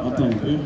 Attends un peu.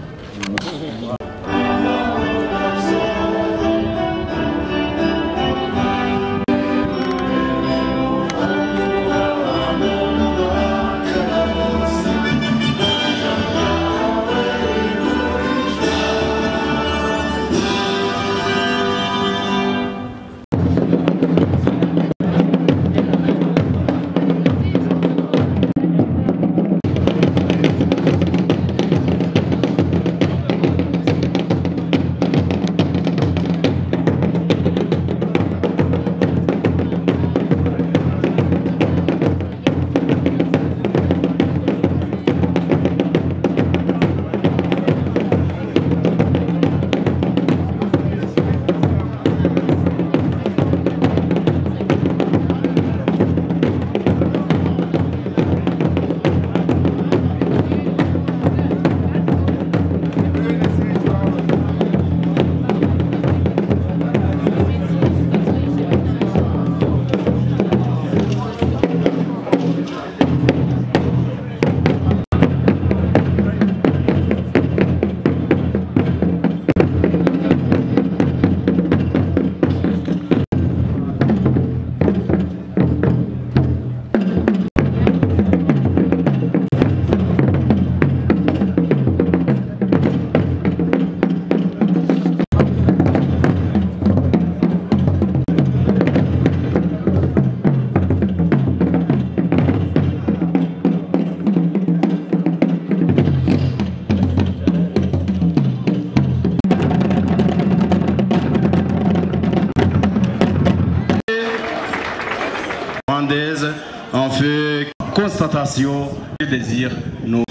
On fait constatation du désir nous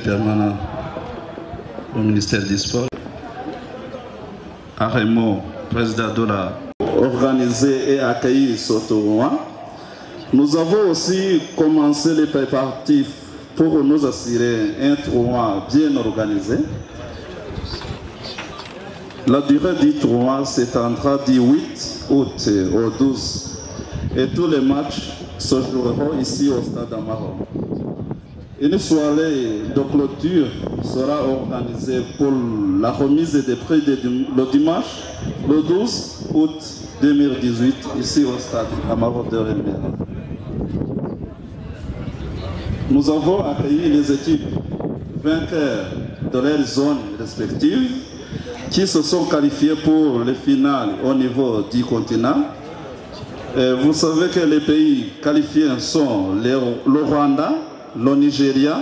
permanent au ministère du Sport. Arremo, président de la organisé et accueilli ce tournoi. Nous avons aussi commencé les préparatifs pour nous assurer un tournoi bien organisé. La durée du tournoi s'étendra du 8 août au 12 et tous les matchs se joueront ici au stade Amaro. Une soirée de clôture sera organisée pour la remise des prix le dimanche, le 12 août 2018, ici au stade Amaro de Remera. Nous avons accueilli les équipes vainqueurs de leurs zones respectives qui se sont qualifiées pour les finales au niveau du continent. Vous savez que les pays qualifiés sont le Rwanda, le Nigeria,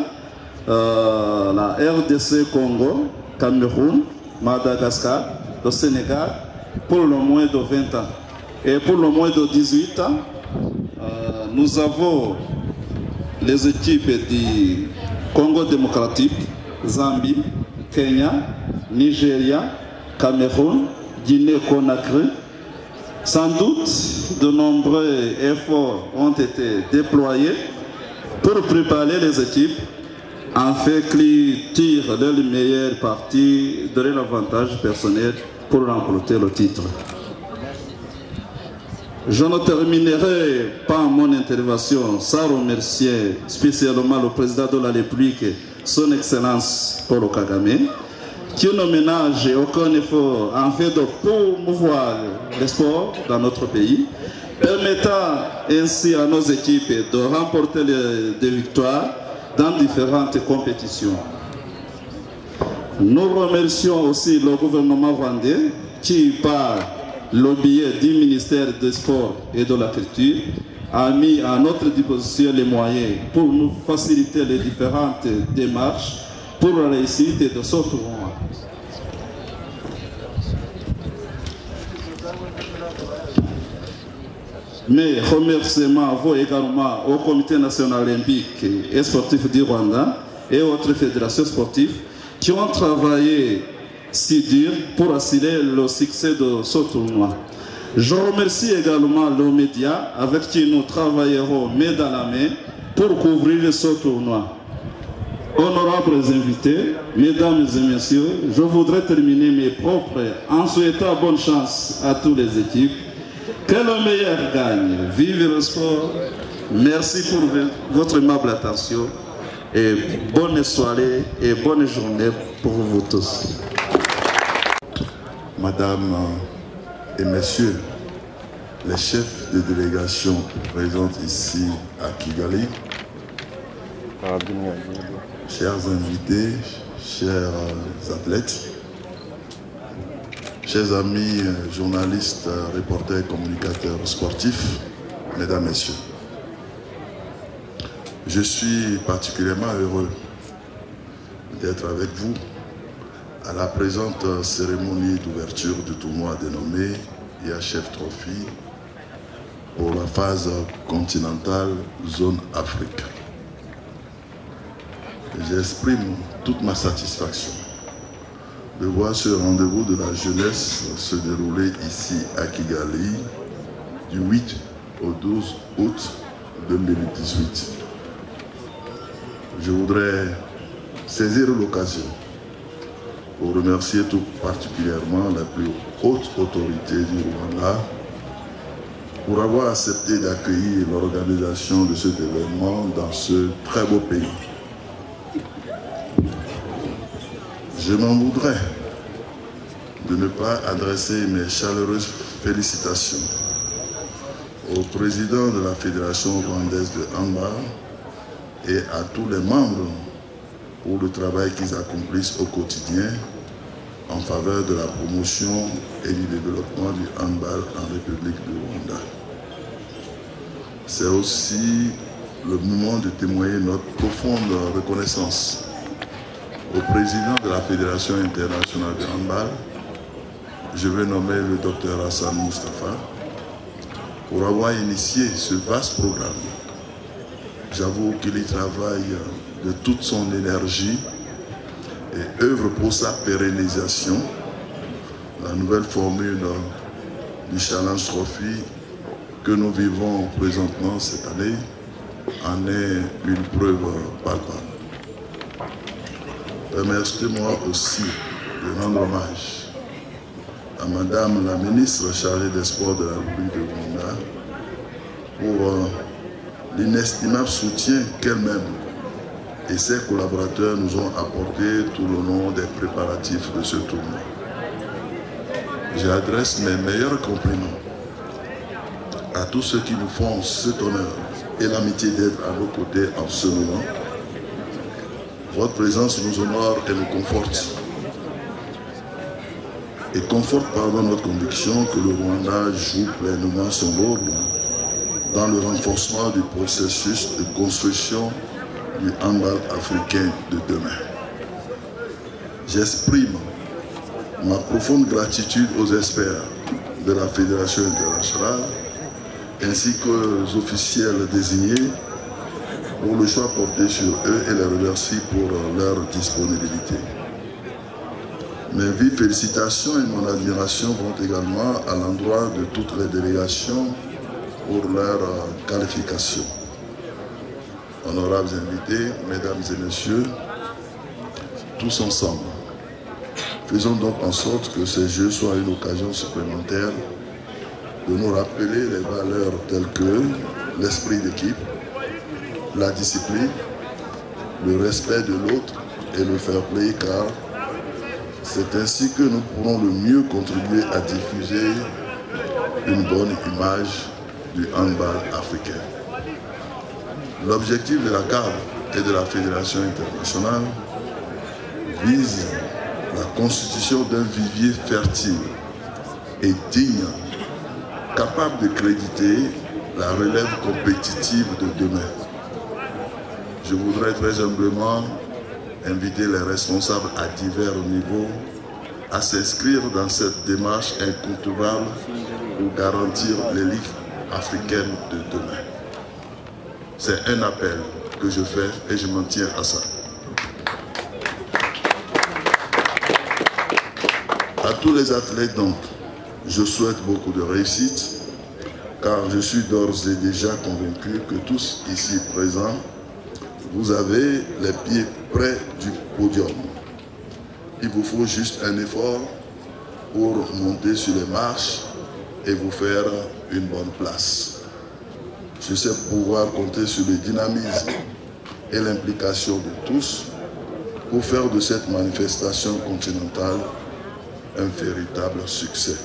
la RDC Congo, Cameroun, Madagascar, le Sénégal, pour le moins de 20 ans. Et pour le moins de 18 ans, nous avons les équipes du Congo démocratique, Zambie, Kenya, Nigeria, Cameroun, Guinée-Conakry. Sans doute, de nombreux efforts ont été déployés pour préparer les équipes afin qu'ils tirent leur meilleure partie de leur avantage personnel pour remporter le titre. Je ne terminerai pas mon intervention sans remercier spécialement le président de la République, son Excellence Paul Kagame, qui ne ménage aucun effort en fait de promouvoir le sport dans notre pays, permettant ainsi à nos équipes de remporter des victoires dans différentes compétitions. Nous remercions aussi le gouvernement rwandais qui, par le biais du ministère des Sports et de la Culture, a mis à notre disposition les moyens pour nous faciliter les différentes démarches pour la réussite de ce tournoi. Mais remerciements à vous également au Comité national olympique et sportif du Rwanda et autres fédérations sportives qui ont travaillé si dur pour assurer le succès de ce tournoi. Je remercie également les médias avec qui nous travaillerons main dans la main pour couvrir ce tournoi. Honorables invités, mesdames et messieurs, je voudrais terminer mes propres en souhaitant bonne chance à toutes les équipes. Que le meilleur gagne. Vive le sport. Merci pour votre aimable attention Et bonne soirée et bonne journée pour vous tous. Madame et Messieurs, les chefs de délégation présents ici à Kigali, chers invités, chers athlètes, chers amis journalistes, reporters, communicateurs sportifs, mesdames, messieurs, je suis particulièrement heureux d'être avec vous à la présente cérémonie d'ouverture du tournoi dénommé IHF Trophy pour la phase continentale Zone Afrique. J'exprime toute ma satisfaction de voir ce rendez-vous de la jeunesse se dérouler ici à Kigali du 8 au 12 août 2018. Je voudrais saisir l'occasion pour remercier tout particulièrement la plus haute autorité du Rwanda pour avoir accepté d'accueillir l'organisation de cet événement dans ce très beau pays. Je m'en voudrais de ne pas adresser mes chaleureuses félicitations au président de la Fédération rwandaise de handball et à tous les membres pour le travail qu'ils accomplissent au quotidien en faveur de la promotion et du développement du handball en République du Rwanda. C'est aussi le moment de témoigner notre profonde reconnaissance au président de la Fédération internationale de handball, je vais nommer le docteur Hassan Moustapha, pour avoir initié ce vaste programme. J'avoue qu'il y travaille de toute son énergie et œuvre pour sa pérennisation. La nouvelle formule du Challenge Trophy que nous vivons présentement cette année en est une preuve palpable. Permettez-moi aussi de rendre hommage à Madame la ministre chargée des Sports de la République de Rwanda pour l'inestimable soutien qu'elle-même et ses collaborateurs nous ont apporté tout au long des préparatifs de ce tournoi. J'adresse mes meilleurs compliments à tous ceux qui nous font cet honneur et l'amitié d'être à nos côtés en ce moment. Votre présence nous honore et nous conforte. Et conforte notre conviction que le Rwanda joue pleinement son rôle dans le renforcement du processus de construction du handball africain de demain. J'exprime ma profonde gratitude aux experts de la Fédération internationale ainsi qu'aux officiels désignés pour le choix porté sur eux et les remercie pour leur disponibilité. Mes vives félicitations et mon admiration vont également à l'endroit de toutes les délégations pour leur qualification. Honorables invités, mesdames et messieurs, tous ensemble, faisons donc en sorte que ces Jeux soient une occasion supplémentaire de nous rappeler les valeurs telles que l'esprit d'équipe, la discipline, le respect de l'autre et le fair play, car c'est ainsi que nous pourrons le mieux contribuer à diffuser une bonne image du handball africain. L'objectif de la CAF et de la Fédération internationale vise la constitution d'un vivier fertile et digne, capable de créditer la relève compétitive de demain. Je voudrais très humblement inviter les responsables à divers niveaux à s'inscrire dans cette démarche incontournable pour garantir l'élite africaine de demain. C'est un appel que je fais et je m'en tiens à ça. À tous les athlètes donc, je souhaite beaucoup de réussite, car je suis d'ores et déjà convaincu que tous ici présents, vous avez les pieds près du podium. Il vous faut juste un effort pour monter sur les marches et vous faire une bonne place. Je sais pouvoir compter sur le dynamisme et l'implication de tous pour faire de cette manifestation continentale un véritable succès.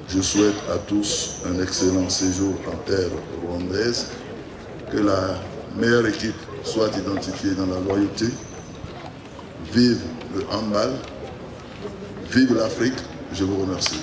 Je souhaite à tous un excellent séjour en terre rwandaise, que la meilleure équipe soit identifiée dans la loyauté. Vive le handball, vive l'Afrique, je vous remercie.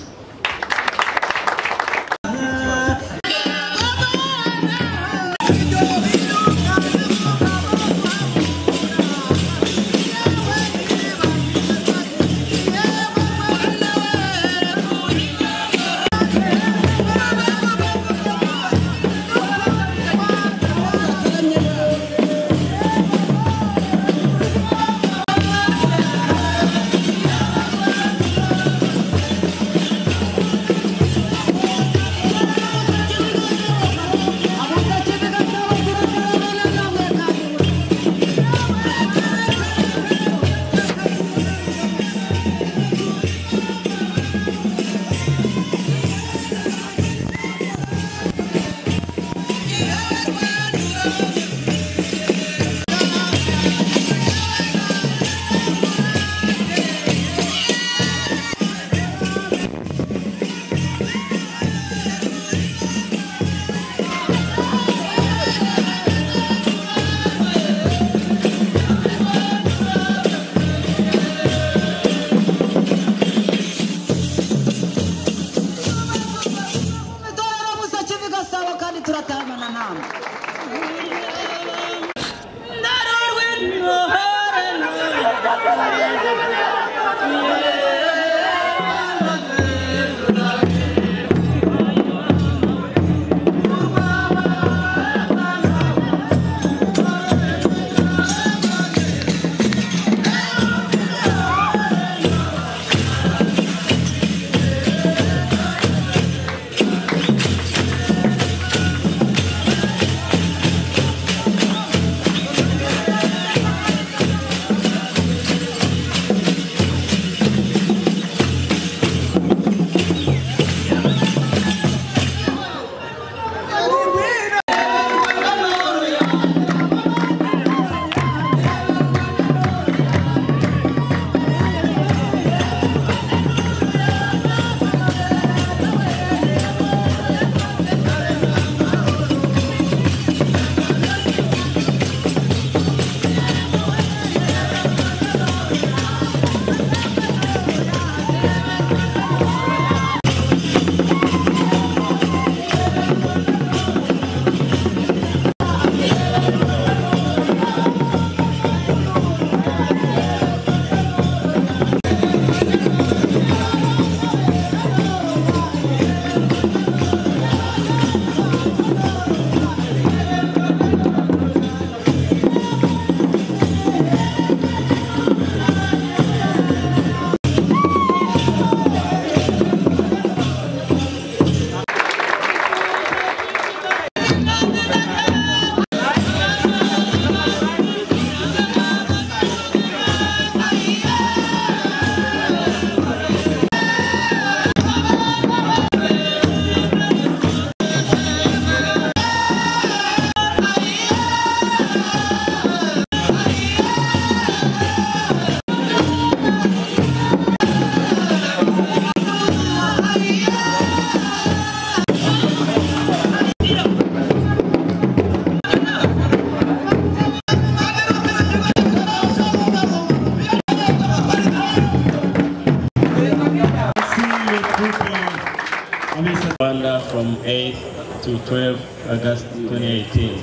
Rwanda from 8th to 12th August 2018.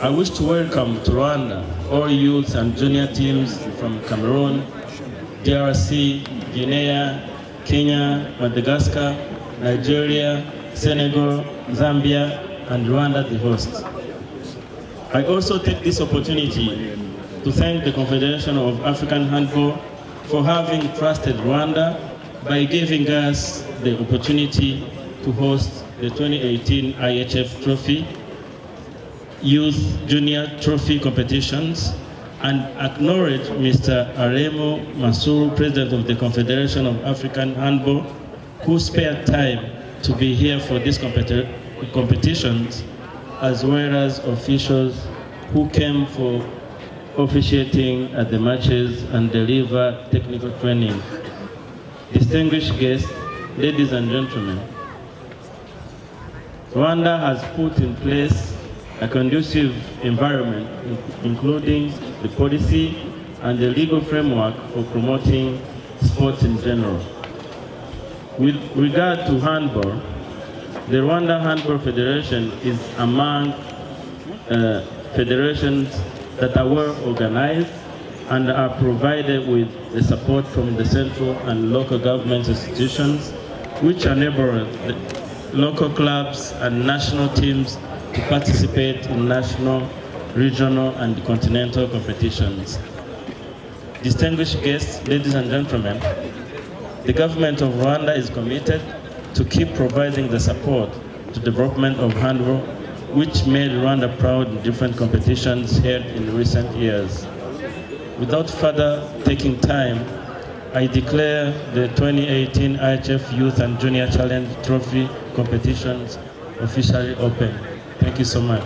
I wish to welcome to Rwanda all youth and junior teams from Cameroon, DRC, Guinea, Kenya, Madagascar, Nigeria, Senegal, Zambia, and Rwanda the host. I also take this opportunity to thank the Confederation of African Handball for having trusted Rwanda by giving us the opportunity to host the 2018 IHF Trophy, Youth Junior Trophy competitions, and acknowledge Mr. Aremo Masuru, President of the Confederation of African Handball, who spared time to be here for these competitions, as well as officials who came for officiating at the matches and deliver technical training, distinguished guests, ladies and gentlemen, Rwanda has put in place a conducive environment, including the policy and the legal framework for promoting sports in general. With regard to handball, the Rwanda Handball Federation is among federations that are well organized and are provided with the support from the central and local government institutions, which enable the local clubs and national teams to participate in national, regional, and continental competitions. Distinguished guests, ladies and gentlemen, the government of Rwanda is committed to keep providing the support to development of handball, which made Rwanda proud in different competitions held in recent years. Without further taking time, I declare the 2018 IHF Youth and Junior Challenge Trophy competitions officially open. Thank you so much.